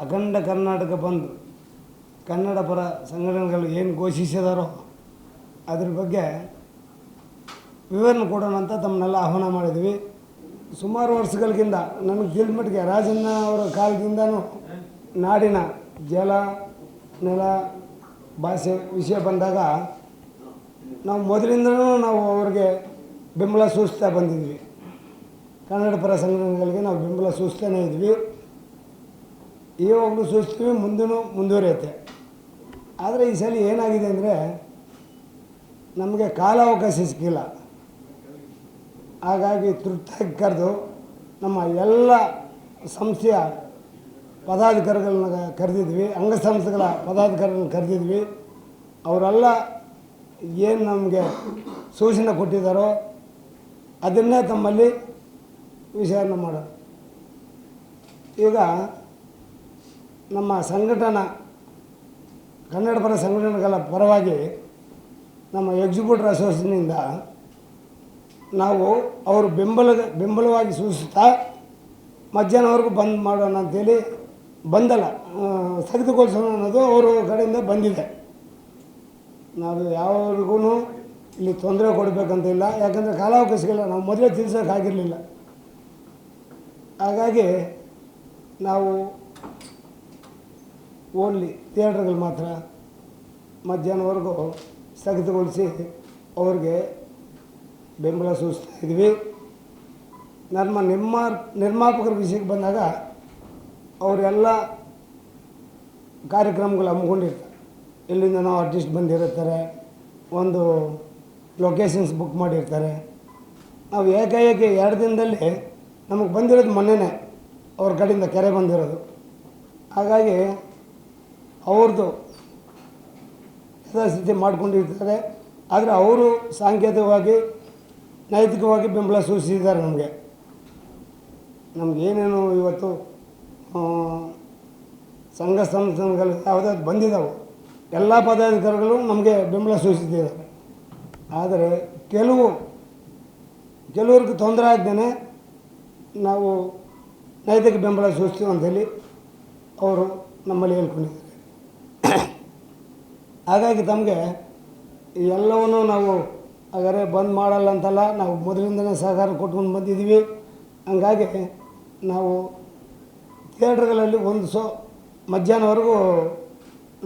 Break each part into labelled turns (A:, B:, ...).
A: ಅಖಂಡ ಕರ್ನಾಟಕ ಬಂದು ಕನ್ನಡ ಪರ ಸಂಘಟನೆಗಳು ಏನು ಘೋಷಿಸಿದಾರೋ ಅದ್ರ ಬಗ್ಗೆ ವಿವರಣೆ ಕೊಡೋಣ ಅಂತ ತಮ್ಮನ್ನೆಲ್ಲ ಆಹ್ವಾನ ಮಾಡಿದ್ವಿ. ಸುಮಾರು ವರ್ಷಗಳಿಂದ ನನಗೆ ತಿಳಿದ್ಮಟ್ಟಿಗೆ ರಾಜಣ್ಣ ಅವರ ಕಾಲದಿಂದನೂ ನಾಡಿನ ಜಲ ನೆಲ ಭಾಷೆ ವಿಷಯ ಬಂದಾಗ ನಾವು ಮೊದಲಿಂದನೂ ನಾವು ಅವ್ರಿಗೆ ಬೆಂಬಲ ಸೂಚಿಸ್ತಾ ಬಂದಿದ್ವಿ. ಕನ್ನಡ ಪರ ಸಂಘಟನೆಗಳಿಗೆ ನಾವು ಬೆಂಬಲ ಸೂಚಿಸ್ತಾನೇ ಇದ್ವಿ, ಇವಾಗಲೂ ಸೂಚಿಸ್ತೀವಿ, ಮುಂದುವರಿಯುತ್ತೆ. ಆದರೆ ಈ ಸಲ ಏನಾಗಿದೆ ಅಂದರೆ ನಮಗೆ ಕಾಲಾವಕಾಶ ಸಿಕ್ಕಿಲ್ಲ. ಹಾಗಾಗಿ ತುರ್ತಾಗಿ ಕರೆದು ನಮ್ಮ ಎಲ್ಲ ಸಂಸ್ಥೆಯ ಪದಾಧಿಕಾರಿಗಳನ್ನ ಕರೆದಿದ್ವಿ, ಅಂಗಸಂಸ್ಥೆಗಳ ಪದಾಧಿಕಾರಿಗಳನ್ನ ಕರೆದಿದ್ವಿ. ಅವರೆಲ್ಲ ಏನು ನಮಗೆ ಸೂಚನೆ ಕೊಟ್ಟಿದ್ದಾರೋ ಅದನ್ನೇ ತಮ್ಮಲ್ಲಿ ವಿಚಾರಣೆ ಮಾಡೋದು. ಈಗ ನಮ್ಮ ಸಂಘಟನಾ ಕನ್ನಡ ಪರ ಸಂಘಟನೆಗಳ ಪರವಾಗಿ ನಮ್ಮ ಎಕ್ಸಿಕ್ಯೂಟಿವ್ ಅಸೋಸಿಯೇಷನಿಂದ ನಾವು ಅವರು ಬೆಂಬಲವಾಗಿ ಸೂಚಿಸ್ತಾ ಮಧ್ಯಾಹ್ನವರೆಗೂ ಬಂದ್ ಮಾಡೋಣ ಅಂಥೇಳಿ ಬಂದಲ್ಲ, ಸ್ಥಗಿತಗೊಳಿಸೋಣ ಅನ್ನೋದು ಅವರ ಕಡೆಯಿಂದ ಬಂದಿದೆ. ನಾವು ಯಾವ್ರಿಗೂ ಇಲ್ಲಿ ತೊಂದರೆ ಕೊಡಬೇಕಂತಿಲ್ಲ, ಯಾಕಂದರೆ ಕಾಲಾವಕಾಶಗಳ ನಾವು ಮೊದಲೇ ತಿಳಿಸೋಕ್ಕಾಗಿರಲಿಲ್ಲ. ಹಾಗಾಗಿ ನಾವು ಓನ್ಲಿ ಥಿಯೇಟ್ರ್ಗಳು ಮಾತ್ರ ಮಧ್ಯಾಹ್ನವರೆಗೂ ಸ್ಥಗಿತಗೊಳಿಸಿ ಅವ್ರಿಗೆ ಬೆಂಬಲ ಸೂಚಿಸ್ತಾ ಇದ್ವಿ. ನಮ್ಮ ನಿರ್ಮಾಪಕರ ವಿಷಯಕ್ಕೆ ಬಂದಾಗ ಅವರೆಲ್ಲ ಕಾರ್ಯಕ್ರಮಗಳು ಹಮ್ಮಿಕೊಂಡಿರ್ತಾರೆ. ಇಲ್ಲಿಂದ ನಾವು ಆರ್ಟಿಸ್ಟ್ ಬಂದಿರ್ತಾರೆ, ಒಂದು ಲೊಕೇಶನ್ಸ್ ಬುಕ್ ಮಾಡಿರ್ತಾರೆ. ನಾವು ಏಕಾಏಕಿ 2 ದಿನದಲ್ಲಿ ನಮಗೆ ಬಂದಿರೋದು ಮೊನ್ನೆನೇ ಅವ್ರ ಕಡೆಯಿಂದ ಕೆರೆ ಬಂದಿರೋದು. ಹಾಗಾಗಿ ಅವ್ರದ್ದು ಯಥಾಸ್ಥಿತಿ ಮಾಡ್ಕೊಂಡಿರ್ತಾರೆ. ಆದರೆ ಅವರು ಸಾಂಕೇತಿಕವಾಗಿ ನೈತಿಕವಾಗಿ ಬೆಂಬಲ ಸೂಚಿಸಿದ್ದಾರೆ. ನಮಗೇನೇನು ಇವತ್ತು ಸಂಘ ಸಂಸ್ಥೆಗಳು ಯಾವುದಾದ್ರು ಬಂದಿದ್ದಾವೆ ಎಲ್ಲ ಪದಾಧಿಕಾರಿಗಳು ನಮಗೆ ಬೆಂಬಲ ಸೂಚಿಸಿದ್ದಾರೆ. ಆದರೆ ಕೆಲವ್ರಿಗೆ ತೊಂದರೆ ಆಗ್ದೇ ನಾವು ನೈತಿಕ ಬೆಂಬಲ ಸೂಚಿಸ್ತೀವಿ ಅಂಥೇಳಿ ಅವರು ನಮ್ಮಲ್ಲಿ ಹೇಳ್ಕೊಂಡಿದ್ದಾರೆ. ಹಾಗಾಗಿ ತಮಗೆ ಎಲ್ಲವನ್ನೂ ನಾವು ಹಾಗಾದರೆ ಬಂದ್ ಮಾಡಲ್ಲ ಅಂತಲ್ಲ, ನಾವು ಮೊದಲಿಂದನೇ ಸಹಕಾರ ಕೊಟ್ಕೊಂಡು ಬಂದಿದ್ದೀವಿ. ಹಂಗಾಗಿ ನಾವು ಥಿಯೇಟ್ರ್ಗಳಲ್ಲಿ ಒಂದು ಮಧ್ಯಾಹ್ನವರೆಗೂ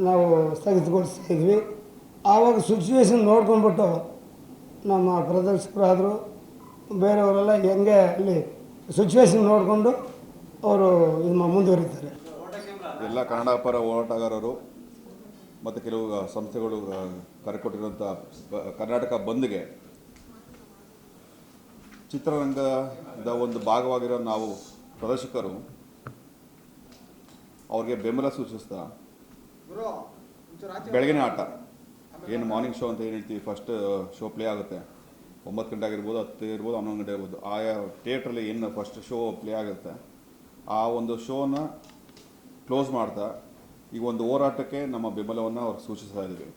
A: ನಾವು ಸ್ಥಗಿತಗೊಳಿಸ್ತಾ ಇದ್ವಿ. ಆವಾಗ ಸಿಚುವೇಶನ್ ನೋಡ್ಕೊಂಡ್ಬಿಟ್ಟು ನಮ್ಮ ಪ್ರದರ್ಶಕರಾದರು ಬೇರೆಯವರೆಲ್ಲ ಹೆಂಗೆ ಅಲ್ಲಿ ಸಿಚುವೇಶನ್ ನೋಡಿಕೊಂಡು ಅವರು ಮುಂದುವರಿತಾರೆ.
B: ಎಲ್ಲ ಕನ್ನಡ ಪರ ಹೋರಾಟಗಾರರು ಮತ್ತು ಕೆಲವು ಸಂಸ್ಥೆಗಳು ಕರೆ ಕೊಟ್ಟಿರುವಂಥ ಕರ್ನಾಟಕ ಬಂದ್ಗೆ ಚಿತ್ರರಂಗದ ಒಂದು ಭಾಗವಾಗಿರೋ ನಾವು ಪ್ರದರ್ಶಕರು ಅವ್ರಿಗೆ ಬೆಂಬಲ ಸೂಚಿಸ್ತಾ ಬೆಳಗಿನ ಆಟ ಏನು ಮಾರ್ನಿಂಗ್ ಶೋ ಅಂತ ಏನು ಹೇಳ್ತೀವಿ, ಫಸ್ಟ್ ಶೋ ಪ್ಲೇ ಆಗುತ್ತೆ 9 ಗಂಟೆ ಆಗಿರ್ಬೋದು, 10 ಇರ್ಬೋದು, 11 ಗಂಟೆ ಇರ್ಬೋದು. ಆಯಾ ಥಿಯೇಟ್ರಲ್ಲಿ ಏನು ಫಸ್ಟ್ ಶೋ ಪ್ಲೇ ಆಗುತ್ತೆ ಆ ಒಂದು ಶೋನ ಕ್ಲೋಸ್ ಮಾಡ್ತಾ ಈಗ ಒಂದು ಹೋರಾಟಕ್ಕೆ ನಮ್ಮ ಬೆಂಬಲವನ್ನು ಅವ್ರಿಗೆ ಸೂಚಿಸ್ತಾ ಇದ್ದೀವಿ.